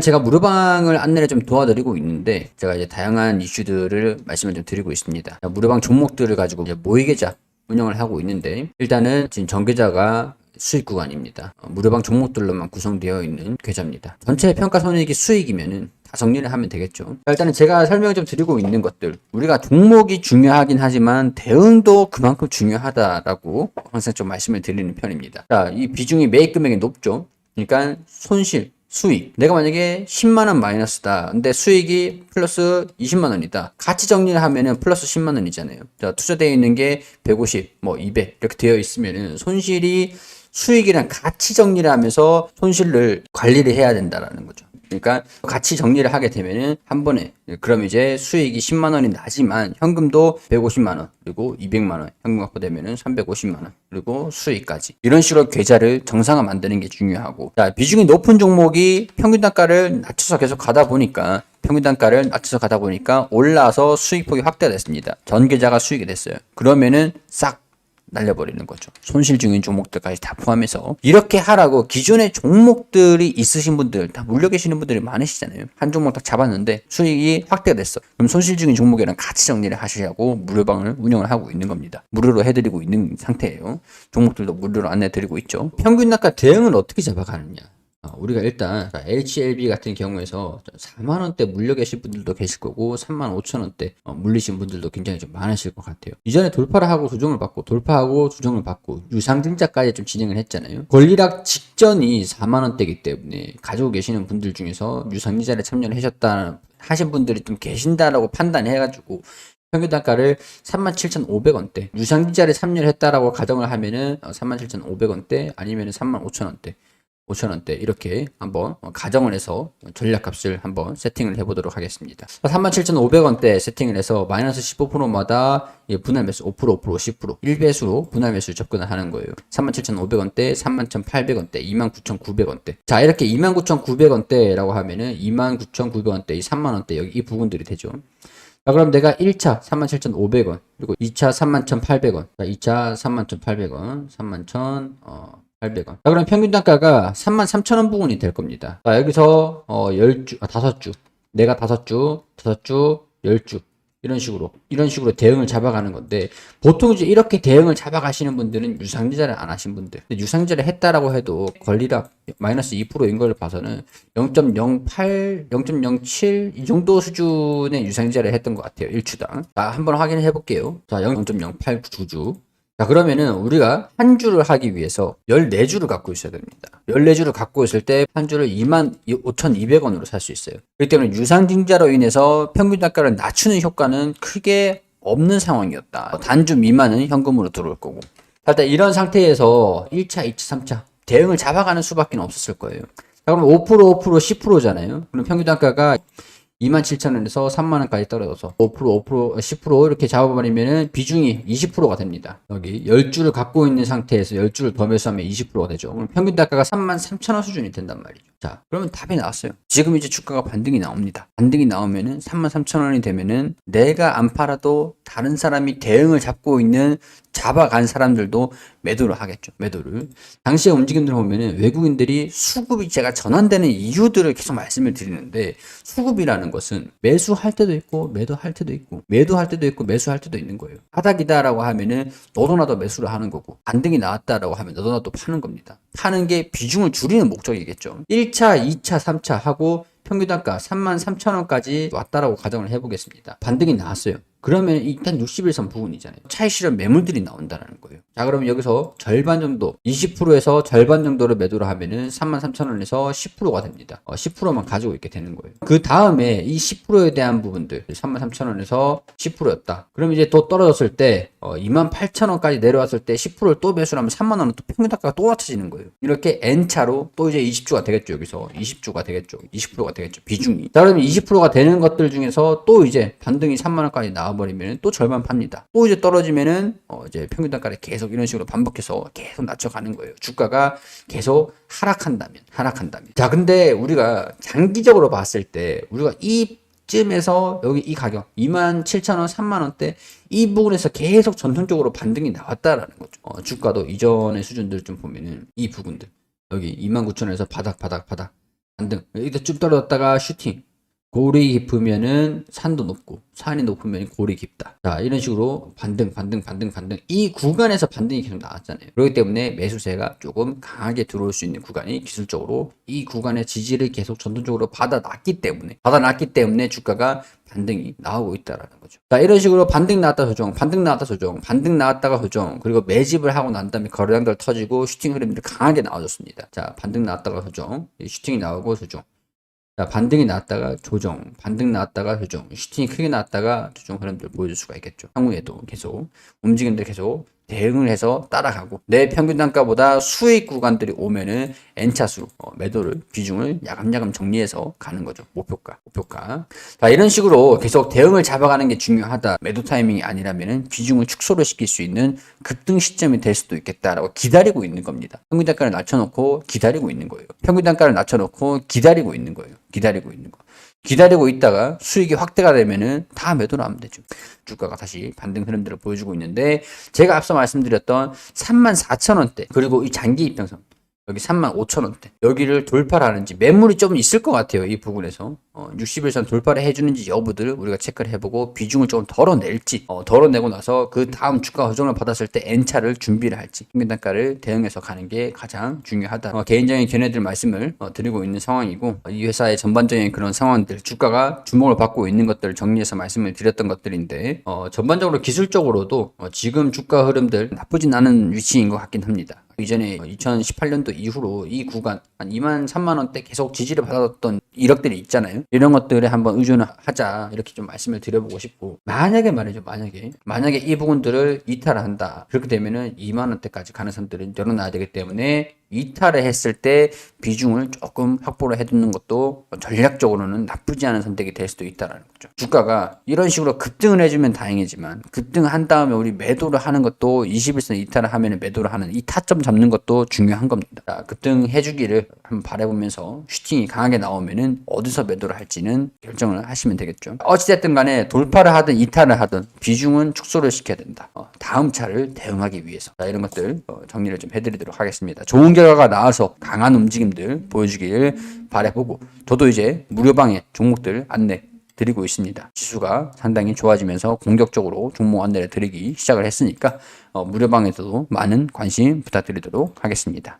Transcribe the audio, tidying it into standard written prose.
제가 무료방을 안내를 좀 도와드리고 있는데 제가 이제 다양한 이슈들을 말씀을 좀 드리고 있습니다. 무료방 종목들을 가지고 이제 모의계좌 운영을 하고 있는데 일단은 지금 전계좌가 수익 구간입니다. 무료방 종목들로만 구성되어 있는 계좌입니다. 전체 평가 손익이 수익이면은 다 정리를 하면 되겠죠. 일단은 제가 설명을 좀 드리고 있는 것들, 우리가 종목이 중요하긴 하지만 대응도 그만큼 중요하다라고 항상 좀 말씀을 드리는 편입니다. 자, 이 비중이 매입 금액이 높죠. 그러니까 손실, 수익. 내가 만약에 10만원 마이너스다. 근데 수익이 플러스 20만원이다. 같이 정리를 하면은 플러스 10만원이잖아요. 자, 투자되어 있는 게 150, 200 이렇게 되어 있으면은 손실이 수익이랑 같이 정리를 하면서 손실을 관리를 해야 된다라는 거죠. 그러니까 같이 정리를 하게 되면은 한 번에, 그럼 이제 수익이 10만원이 나지만 현금도 150만원 그리고 200만원 현금 확보되면은 350만원 그리고 수익까지 이런 식으로 계좌를 정상화 만드는 게 중요하고, 자, 비중이 높은 종목이 평균 단가를 낮춰서 계속 가다 보니까 올라서 수익폭이 확대됐습니다. 전 계좌가 수익이 됐어요. 그러면은 싹 날려버리는 거죠. 손실 중인 종목들까지 다 포함해서 이렇게 하라고 기존의 종목들이 있으신 분들, 다 물려 계시는 분들이 많으시잖아요. 한 종목 딱 잡았는데 수익이 확대가 됐어. 그럼 손실 중인 종목이랑 같이 정리를 하시려고 무료방을 운영을 하고 있는 겁니다. 무료로 해드리고 있는 상태예요. 종목들도 무료로 안내드리고 있죠. 평균 단가 대응을 어떻게 잡아가느냐. 우리가 일단 HLB 같은 경우에서 4만원대 물려 계실 분들도 계실 거고 35,000원대 물리신 분들도 굉장히 좀 많으실 것 같아요. 이전에 돌파를 하고 조정을 받고 돌파하고 조정을 받고 유상증자까지 좀 진행을 했잖아요. 권리락 직전이 4만원대이기 때문에 가지고 계시는 분들 중에서 유상증자를 참여를 하신 분들이 좀 계신다라고 판단해가지고 평균 단가를 37,500원대 유상증자를 참여를 했다라고 가정을 하면은 37,500원대 아니면 35,000원대 5,000원대 이렇게 한번 가정을 해서 전략값을 한번 세팅을 해보도록 하겠습니다. 37,500원대 세팅을 해서 마이너스 15%마다 분할 매수 5%, 5%, 10%, 1배수로 분할 매수 접근을 하는 거예요. 37,500원대, 31,800원대, 29,900원대. 자, 이렇게 29,900원대라고 하면은 29,900원대, 이 3만원대 여기 이 부분들이 되죠. 자, 그럼 내가 1차 37,500원, 그리고 2차 31,800원, 자, 2차 31,800원, 31,800원. 자, 그럼 평균 단가가 33,000원 부분이 될 겁니다. 자, 여기서 5주. 내가 5주, 10주. 이런 식으로 대응을 잡아가는 건데, 보통 이제 이렇게 대응을 잡아가시는 분들은 유상증자를 안 하신 분들. 유상증자를 했다라고 해도 권리락 마이너스 2%인 걸 봐서는 0.08, 0.07 이 정도 수준의 유상증자를 했던 것 같아요. 1주당. 자, 한번 확인을 해볼게요. 자, 0.08주주. 자, 그러면은 우리가 한 주를 하기 위해서 14주를 갖고 있어야 됩니다. 14주를 갖고 있을 때 한 주를 25,200원으로 살 수 있어요. 그렇기 때문에 유상증자로 인해서 평균 단가를 낮추는 효과는 크게 없는 상황이었다. 단주 미만은 현금으로 들어올 거고. 일단 이런 상태에서 1차, 2차, 3차 대응을 잡아가는 수밖에 없었을 거예요. 자, 그럼 5%, 5%, 10%잖아요. 그럼 평균 단가가 27,000원에서 3만원까지 떨어져서 5%, 5%, 10% 이렇게 잡아버리면은 비중이 20%가 됩니다. 여기 10주를 갖고 있는 상태에서 10주를 더 매수하면 20%가 되죠. 그럼 평균 단가가 33,000원 수준이 된단 말이죠. 자, 그러면 답이 나왔어요. 지금 이제 주가가 반등이 나옵니다. 반등이 나오면은 33,000원이 되면은 내가 안 팔아도 다른 사람이 대응을 잡아간 사람들도 매도를 하겠죠. 매도를. 당시의 움직임들을 보면은 외국인들이 수급이 제가 전환되는 이유들을 계속 말씀을 드리는데, 수급이라는 것은 매수할 때도 있고 매도할 때도 있고 매도할 때도 있고 매수할 때도 있는 거예요. 바닥이다라고 하면은 너도 나도 매수를 하는 거고, 반등이 나왔다라고 하면 너도 나도 파는 겁니다. 파는 게 비중을 줄이는 목적이겠죠. 1차, 2차, 3차 하고 평균 단가 33,000원까지 왔다라고 가정을 해보겠습니다. 반등이 나왔어요. 그러면 일단 60일선 부분이잖아요. 차익 실현 매물들이 나온다는 거예요. 자, 그러면 여기서 절반 정도, 20%에서 절반 정도를 매도를 하면은 33,000원에서 10%가 됩니다. 10%만 가지고 있게 되는 거예요. 그 다음에 이 10%에 대한 부분들, 33,000원에서 10%였다. 그럼 이제 또 떨어졌을 때 28,000원까지 내려왔을 때 10%를 또 매수를 하면 3만원은 또 평균 단가가 또 낮춰지는 거예요. 이렇게 N차로 또 이제 20주가 되겠죠. 여기서 20주가 되겠죠. 20%가 되겠죠. 비중이. 자, 그러면 20%가 되는 것들 중에서 또 이제 반등이 3만원까지 나와버리면 또 절반 팝니다. 또 이제 떨어지면은 이제 평균 단가를 계속 이런 식으로 반복해서 계속 낮춰가는 거예요. 주가가 계속 하락한다면. 자, 근데 우리가 장기적으로 봤을 때 우리가 이쯤에서 여기 이 가격 27,000원, 3만원대 이 부분에서 계속 전통적으로 반등이 나왔다라는 거죠. 주가도 이전의 수준들 좀 보면은 이 부분들 여기 29,000원에서 바닥 반등. 여기다 쭉 떨어졌다가 슈팅. 골이 깊으면은 산도 높고 산이 높으면 골이 깊다. 자, 이런 식으로 반등. 이 구간에서 반등이 계속 나왔잖아요. 그렇기 때문에 매수세가 조금 강하게 들어올 수 있는 구간이 기술적으로 이 구간의 지지를 계속 전통적으로 받아놨기 때문에 주가가 반등이 나오고 있다라는 거죠. 자, 이런 식으로 반등 나왔다 조정, 반등 나왔다가 조정, 그리고 매집을 하고 난 다음에 거래량들 터지고 슈팅 흐름들이 강하게 나와줬습니다. 자, 반등 나왔다가 조정, 슈팅이 나오고 조정. 자, 반등이 나왔다가 조정, 반등 나왔다가 조정, 슈팅이 크게 나왔다가 조정 흐름들 보여줄 수가 있겠죠. 향후에도 계속 움직임들 계속 대응을 해서 따라가고 내 평균 단가보다 수익 구간들이 오면은 N차수 매도를 비중을 야금야금 정리해서 가는 거죠. 목표가. 자, 이런 식으로 계속 대응을 잡아가는 게 중요하다. 매도 타이밍이 아니라면은 비중을 축소를 시킬 수 있는 급등 시점이 될 수도 있겠다라고 기다리고 있는 겁니다. 평균 단가를 낮춰놓고 기다리고 있는 거예요. 기다리고 있다가 수익이 확대가 되면은 다 매도를 하면 되죠. 주가가 다시 반등 흐름들을 보여주고 있는데, 제가 앞서 말씀드렸던 34,000원대 그리고 이 장기 이평선 여기 35,000원대 여기를 돌파를 하는지 매물이 좀 있을 것 같아요. 이 부분에서 60일선 돌파를 해주는지 여부들 우리가 체크를 해보고 비중을 조금 덜어낼지 덜어내고 나서 그 다음 주가 조정을 받았을 때 N차를 준비를 할지 평균 단가를 대응해서 가는 게 가장 중요하다. 개인적인 견해들 말씀을 드리고 있는 상황이고, 이 회사의 전반적인 그런 상황들 주가가 주목을 받고 있는 것들을 정리해서 말씀을 드렸던 것들인데, 전반적으로 기술적으로도 지금 주가 흐름들 나쁘진 않은 위치인 것 같긴 합니다. 이전에 2018년도 이후로 이 구간 한 2만 3만 원대 계속 지지를 받았던 이력들이 있잖아요. 이런 것들에 한번 의존을 하자 이렇게 좀 말씀을 드려보고 싶고, 만약에 이 부분들을 이탈을 한다 그렇게 되면은 2만 원대까지 가는 선들은 열어놔야 되기 때문에 이탈을 했을 때 비중을 조금 확보를 해두는 것도 전략적으로는 나쁘지 않은 선택이 될 수도 있다라는 거죠. 주가가 이런 식으로 급등을 해주면 다행이지만 급등한 다음에 우리 매도를 하는 것도 21선 이탈을 하면 매도를 하는 이 타점 잡는 것도 중요한 겁니다. 자, 급등해주기를 한번 바라보면서 슈팅이 강하게 나오면은 어디서 매도를 할지는 결정을 하시면 되겠죠. 어찌됐든 간에 돌파를 하든 이탈을 하든 비중은 축소를 시켜야 된다. 다음 차를 대응하기 위해서. 자, 이런 것들 정리를 좀 해드리도록 하겠습니다. 좋은 결과가 나와서 강한 움직임들 보여주길 바라보고, 저도 이제 무료방에 종목들 안내 드리고 있습니다. 지수가 상당히 좋아지면서 공격적으로 종목 안내를 드리기 시작을 했으니까 무료방에서도 많은 관심 부탁드리도록 하겠습니다.